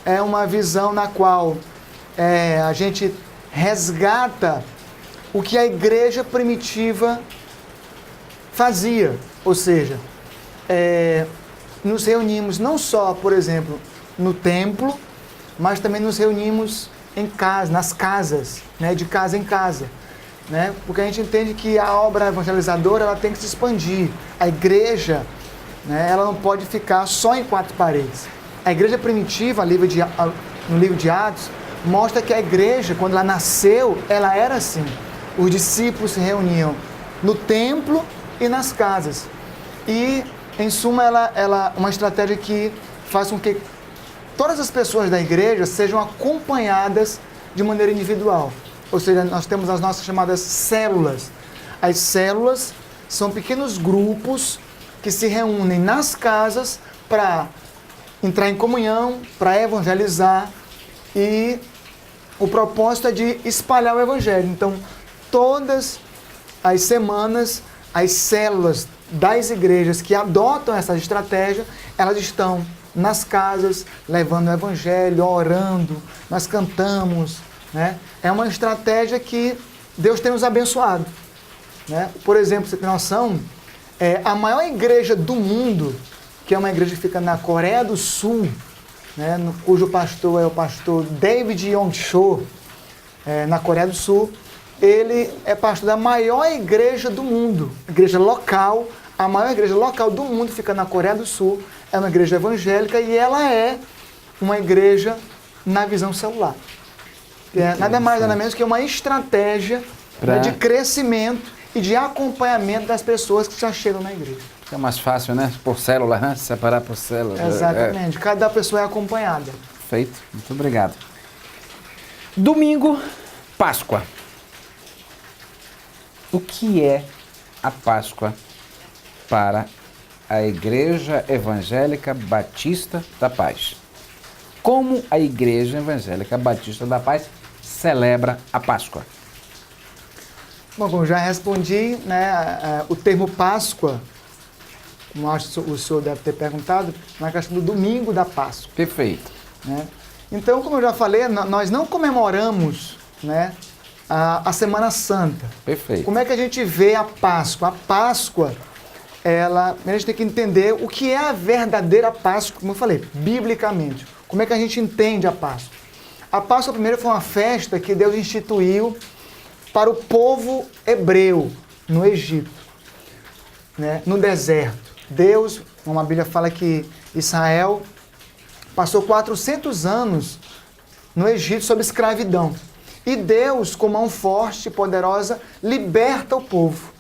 É uma visão na qual a gente resgata o que a igreja primitiva fazia, ou seja, nos reunimos não só, por exemplo, no templo, mas também nos reunimos em casa, nas casas, né, de casa em casa, né, porque a gente entende que a obra evangelizadora ela tem que se expandir. A igreja, né, ela não pode ficar só em quatro paredes. A igreja primitiva, no livro de Atos, mostra que a igreja, quando ela nasceu, ela era assim. Os discípulos se reuniam no templo e nas casas. E, em suma, ela uma estratégia que faz com que todas as pessoas da igreja sejam acompanhadas de maneira individual. Ou seja, nós temos as nossas chamadas células. As células são pequenos grupos que se reúnem nas casas para entrar em comunhão, para evangelizar, e o propósito é de espalhar o evangelho. Então, todas as semanas, as células das igrejas que adotam essa estratégia, elas estão nas casas, levando o evangelho, orando, nós cantamos, né? É uma estratégia que Deus tem nos abençoado, né? Por exemplo, você tem noção, a maior igreja do mundo, que é uma igreja que fica na Coreia do Sul, né, cujo pastor é o pastor David Yong-cho, na Coreia do Sul, ele é pastor da maior igreja do mundo, igreja local. A maior igreja local do mundo fica na Coreia do Sul, é uma igreja evangélica e ela é uma igreja na visão celular. Nada mais, nada menos que uma estratégia de crescimento e de acompanhamento das pessoas que já chegam na igreja. É mais fácil, né? Por célula, né? Separar por célula. Exatamente. Cada pessoa é acompanhada. Perfeito. Muito obrigado. Domingo, Páscoa. O que é a Páscoa para a Igreja Evangélica Batista da Paz? Como a Igreja Evangélica Batista da Paz celebra a Páscoa? Bom, como já respondi, né, o termo Páscoa, como acho que o senhor deve ter perguntado, na questão do domingo da Páscoa. Perfeito. Né? Então, como eu já falei, nós não comemoramos, né, a Semana Santa. Perfeito. Como é que a gente vê a Páscoa? A Páscoa, a gente tem que entender o que é a verdadeira Páscoa, como eu falei, biblicamente. Como é que a gente entende a Páscoa? A Páscoa, primeiro, foi uma festa que Deus instituiu para o povo hebreu no Egito, né, no deserto. Deus, como a Bíblia fala que Israel passou 400 anos no Egito sob escravidão. E Deus, com mão forte e poderosa, liberta o povo.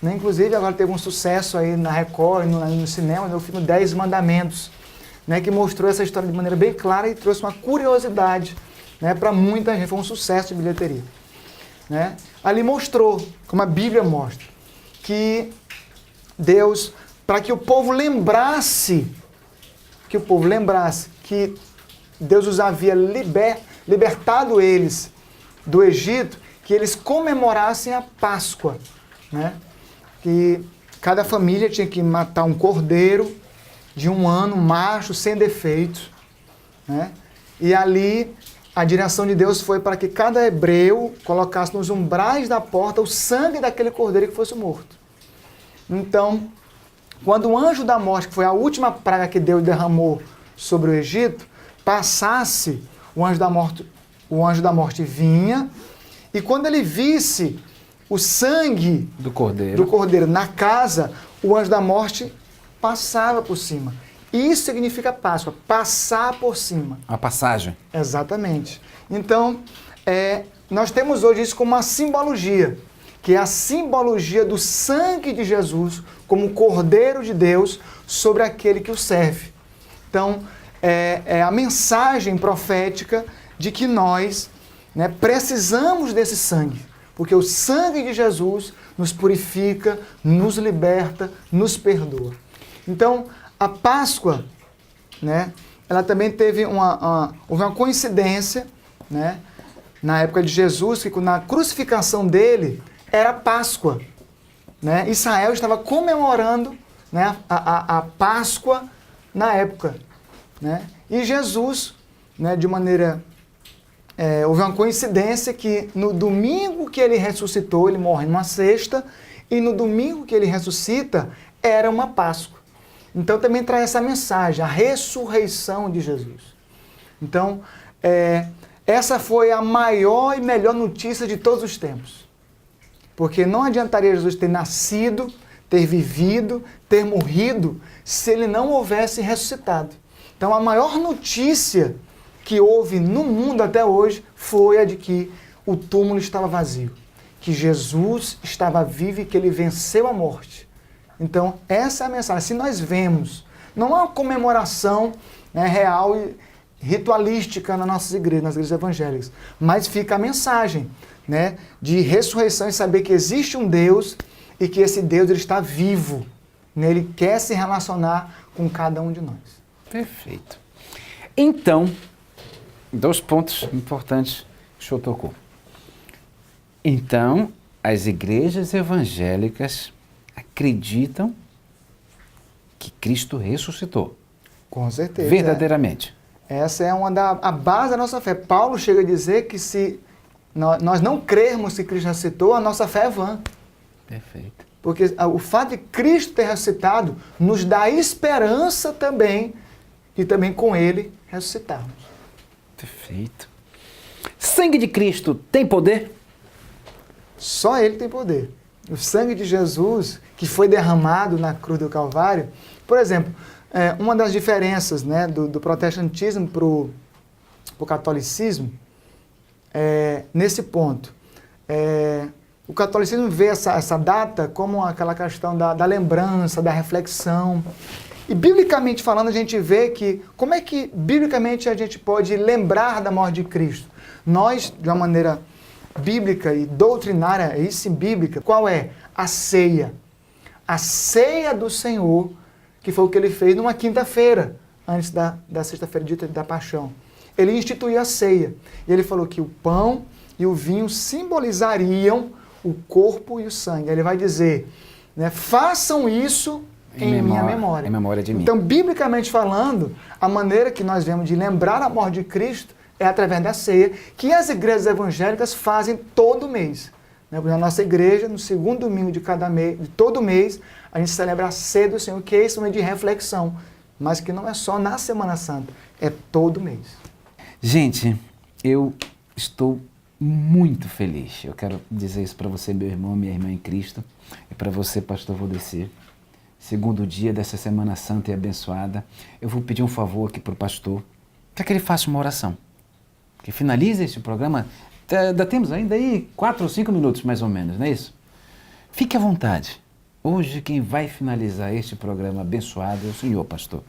né? Inclusive agora teve um sucesso aí na Record, no cinema, no filme 10 Mandamentos, né? Que mostrou essa história de maneira bem clara e trouxe uma curiosidade, né? Para muita gente, foi um sucesso de bilheteria, né? Ali mostrou, como a Bíblia mostra, que Deus, para que o povo lembrasse que Deus os havia libertado eles do Egito, que eles comemorassem a Páscoa, né? Que cada família tinha que matar um cordeiro de 1 ano, macho, sem defeitos, né? E ali a direção de Deus foi para que cada hebreu colocasse nos umbrais da porta o sangue daquele cordeiro que fosse morto. Então, quando o anjo da morte, que foi a última praga que Deus derramou sobre o Egito, passasse, o anjo da morte vinha, e quando ele visse o sangue Do cordeiro. na casa, o anjo da morte passava por cima. Isso significa Páscoa, passar por cima. A passagem. Exatamente. Então, nós temos hoje isso como uma simbologia, que é a simbologia do sangue de Jesus como Cordeiro de Deus sobre aquele que o serve. Então, é a mensagem profética de que nós, né, precisamos desse sangue, porque o sangue de Jesus nos purifica, nos liberta, nos perdoa. Então, a Páscoa, né, ela também teve houve uma coincidência, né, na época de Jesus, que na crucificação dele era Páscoa, né? Israel estava comemorando, né, a Páscoa na época, né? E Jesus, né, de maneira... houve uma coincidência que no domingo que ele ressuscitou, ele morre numa sexta, e no domingo que ele ressuscita, era uma Páscoa. Então também traz essa mensagem, a ressurreição de Jesus. Então, essa foi a maior e melhor notícia de todos os tempos. Porque não adiantaria Jesus ter nascido, ter vivido, ter morrido, se ele não houvesse ressuscitado. Então a maior notícia que houve no mundo até hoje foi a de que o túmulo estava vazio, que Jesus estava vivo e que ele venceu a morte. Então, essa é a mensagem. Se nós vemos, não há uma comemoração, né, real e ritualística nas nossas igrejas, nas igrejas evangélicas, mas fica a mensagem, né, de ressurreição e saber que existe um Deus e que esse Deus ele está vivo, né, ele quer se relacionar com cada um de nós. Perfeito. Então, 2 pontos importantes que o senhor tocou. Então, as igrejas evangélicas acreditam que Cristo ressuscitou. Com certeza. Verdadeiramente. Essa é a base da nossa fé. Paulo chega a dizer que se nós não crermos que Cristo ressuscitou, a nossa fé é vã. Perfeito. Porque o fato de Cristo ter ressuscitado nos dá esperança também, e também com Ele ressuscitarmos. Perfeito. Sangue de Cristo tem poder? Só Ele tem poder. O sangue de Jesus, que foi derramado na cruz do Calvário, por exemplo, uma das diferenças, né, do protestantismo para o catolicismo, nesse ponto, o catolicismo vê essa data como aquela questão da lembrança, da reflexão. E biblicamente falando, a gente vê que, como é que biblicamente a gente pode lembrar da morte de Cristo? Nós, de uma maneira bíblica e doutrinária, e sim bíblica, qual é? A ceia. A ceia do Senhor, que foi o que ele fez numa quinta-feira, antes da sexta-feira dita da paixão. Ele instituiu a ceia. E ele falou que o pão e o vinho simbolizariam o corpo e o sangue. Ele vai dizer, né, façam isso em minha memória. Em memória de mim. Então, biblicamente falando, a maneira que nós vemos de lembrar a morte de Cristo é através da ceia, que as igrejas evangélicas fazem todo mês. Na nossa igreja, no segundo domingo de todo mês, a gente celebra a ceia do Senhor, que é esse momento de reflexão, mas que não é só na Semana Santa, é todo mês. Gente, eu estou muito feliz. Eu quero dizer isso para você, meu irmão, minha irmã em Cristo, e para você, pastor Valdecir. Segundo dia dessa Semana Santa e abençoada, eu vou pedir um favor aqui para o pastor, para que ele faça uma oração. Que finalize esse programa. Temos ainda aí 4 ou 5 minutos, mais ou menos, não é isso? Fique à vontade. Hoje quem vai finalizar este programa abençoado é o senhor, pastor.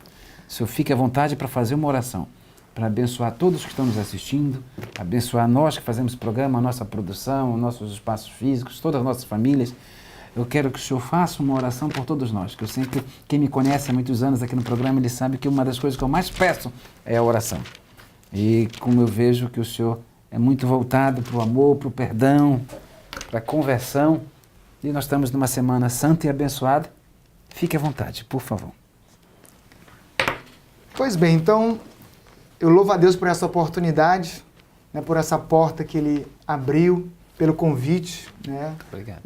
O senhor fique à vontade para fazer uma oração, para abençoar todos que estão nos assistindo, abençoar nós que fazemos programa, a nossa produção, os nossos espaços físicos, todas as nossas famílias. Eu quero que o senhor faça uma oração por todos nós, que eu sempre, quem me conhece há muitos anos aqui no programa, ele sabe que uma das coisas que eu mais peço é a oração. E como eu vejo que o senhor é muito voltado para o amor, para o perdão, para a conversão, e nós estamos numa semana santa e abençoada, fique à vontade, por favor. Pois bem, então, eu louvo a Deus por essa oportunidade, né, por essa porta que Ele abriu, pelo convite, né? Obrigado.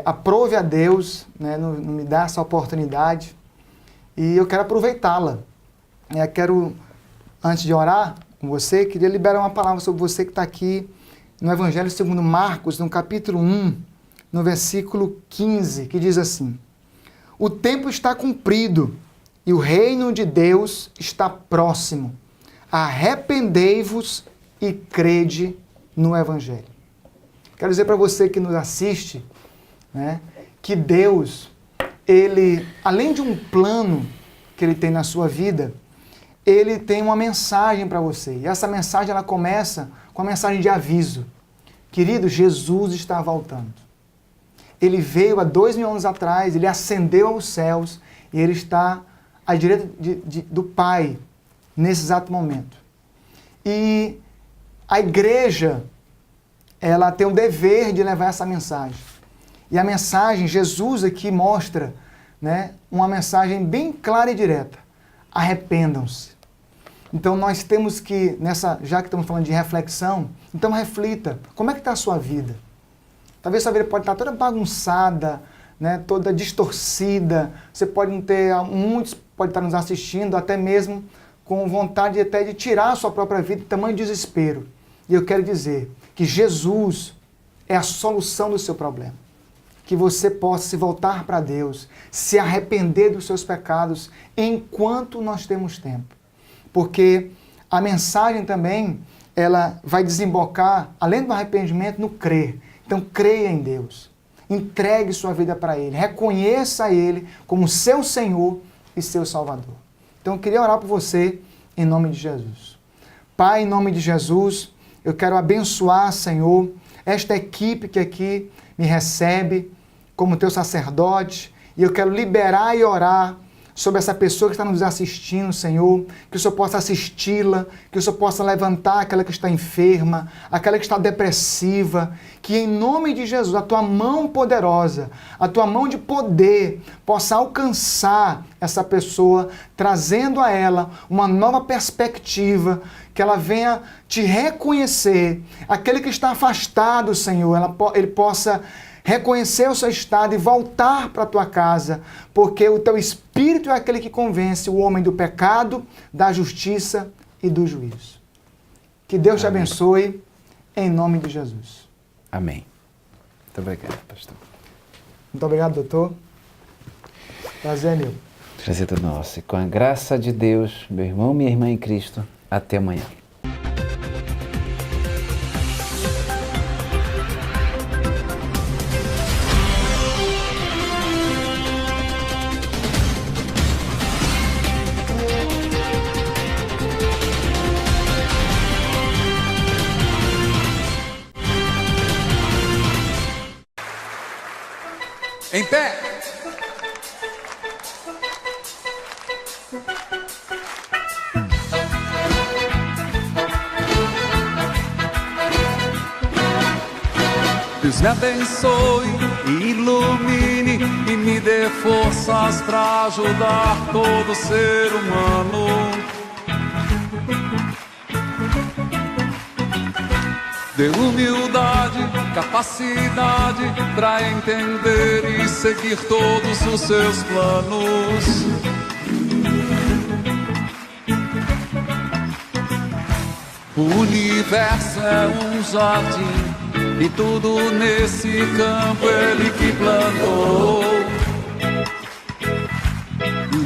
Aprove a Deus, né, não me dar essa oportunidade, e eu quero aproveitá-la. Quero, antes de orar com você, queria liberar uma palavra sobre você que está aqui no Evangelho segundo Marcos, no capítulo 1, no versículo 15, que diz assim: o tempo está cumprido e o reino de Deus está próximo. Arrependei-vos e crede no Evangelho. Quero dizer para você que nos assiste, né, que Deus, Ele, além de um plano que Ele tem na sua vida, Ele tem uma mensagem para você. E essa mensagem, ela começa com a mensagem de aviso. Querido, Jesus está voltando. Ele veio há 2000 anos atrás, Ele ascendeu aos céus e Ele está à direita do Pai nesse exato momento. E a igreja, ela tem o dever de levar essa mensagem. E a mensagem, Jesus aqui mostra, né, uma mensagem bem clara e direta. Arrependam-se. Então nós temos que, já que estamos falando de reflexão, então reflita, como é que está a sua vida? Talvez sua vida pode estar toda bagunçada, né, toda distorcida, você pode não ter, muitos podem estar nos assistindo, até mesmo com vontade até de tirar a sua própria vida, tamanho desespero. E eu quero dizer que Jesus é a solução do seu problema. Que você possa se voltar para Deus, se arrepender dos seus pecados enquanto nós temos tempo. Porque a mensagem também, ela vai desembocar, além do arrependimento, no crer. Então, creia em Deus. Entregue sua vida para Ele. Reconheça Ele como seu Senhor e seu Salvador. Então, eu queria orar por você em nome de Jesus. Pai, em nome de Jesus, eu quero abençoar, Senhor, esta equipe que aqui me recebe como teu sacerdote, e eu quero liberar e orar sobre essa pessoa que está nos assistindo, Senhor, que o Senhor possa assisti-la, que o Senhor possa levantar aquela que está enferma, aquela que está depressiva, que em nome de Jesus, a tua mão poderosa, a tua mão de poder possa alcançar essa pessoa, trazendo a ela uma nova perspectiva, que ela venha te reconhecer, aquele que está afastado, Senhor, ele possa reconhecer o seu estado e voltar para a tua casa, porque o teu Espírito é aquele que convence o homem do pecado, da justiça e do juízo. Que Deus te abençoe, em nome de Jesus. Amém. Muito obrigado, pastor. Muito obrigado, doutor. Prazer, meu. Prazer é nosso. E com a graça de Deus, meu irmão e minha irmã em Cristo, até amanhã. Em pé. Deus me abençoe e ilumine e me dê forças para ajudar todo ser humano. Dê humildade, capacidade para entender e seguir todos os seus planos. O universo é um jardim e tudo nesse campo Ele que plantou.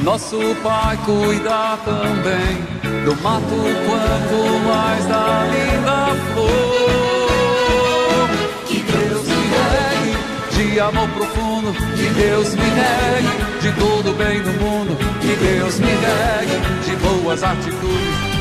Nosso Pai cuida também do mato quanto mais da linda flor. Que Deus me regue de amor Deus me negue de todo bem no mundo, que Deus me negue de boas atitudes.